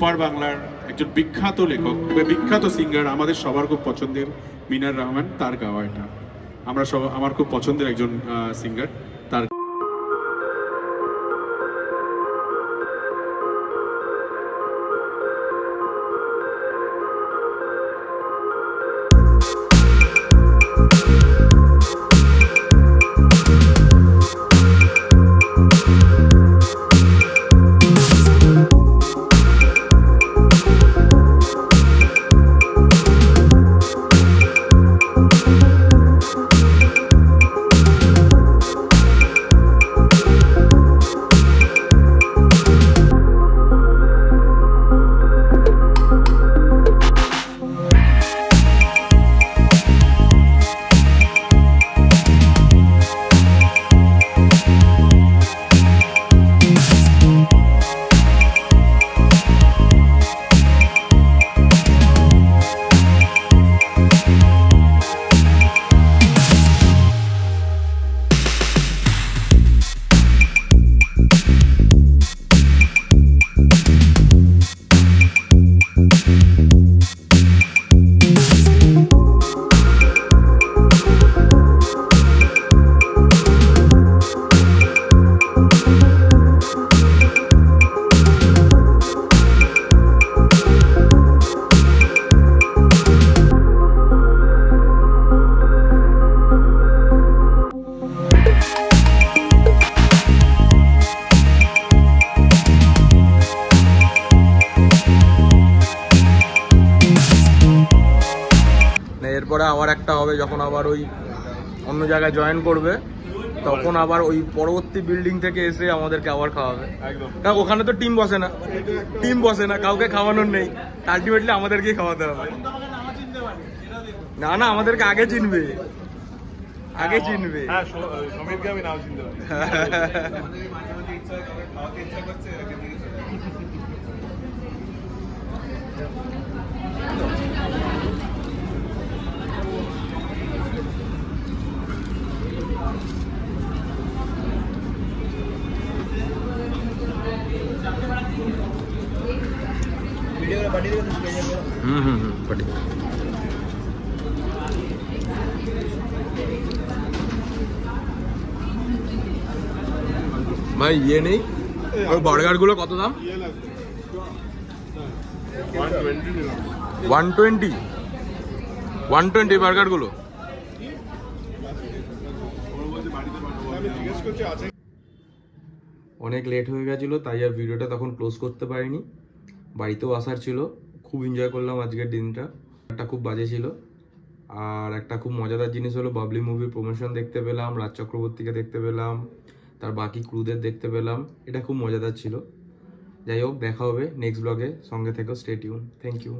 ওপার বাংলার একজন বিখ্যাত লেখক বিখ্যাত সিঙ্গার আমাদের সবার খুব পছন্দের মিনার রহমান, তার গাওয়া এটা আমার খুব পছন্দের একজন সিঙ্গার। তার এরপরে আবার একটা হবে যখন আবার ওই অন্য জায়গায় জয়েন করবে, তখন আবার ওই পরবর্তী বিল্ডিং থেকে এসে আমাদেরকে আবার খাওয়াবে। কারণ ওখানে তো টিম বসে না, কাউকে খাওয়ানোর নেই, আলটিমেটলি আমাদেরকেই খাওয়াতে হবে। না আমাদেরকে আগে চিনবে। হ্যাঁ, সমীরকে আমি নাও চিনতে পারি। ভাই ইয়ে নেই, ওই বার্গার গুলো কত দাম? 120 বার্গার গুলো। অনেক লেট হয়ে গেছিল, তাই আর ভিডিওটা তখন ক্লোজ করতে পারিনি। বাড়িতেও আসার ছিল। খুব এনজয় করলাম আজকের দিনটা। একটা খুব বাজে ছিল। আর একটা খুব মজাদার জিনিস হলো, বাবলি মুভির প্রমোশন দেখতে পেলাম, রাজ চক্রবর্তীকে দেখতে পেলাম, তার বাকি ক্রুদের দেখতে পেলাম। এটা খুব মজাদার ছিল। যাই হোক, দেখা হবে নেক্সট ব্লগে। সঙ্গে থেকো, স্টে টিউন। Thank you.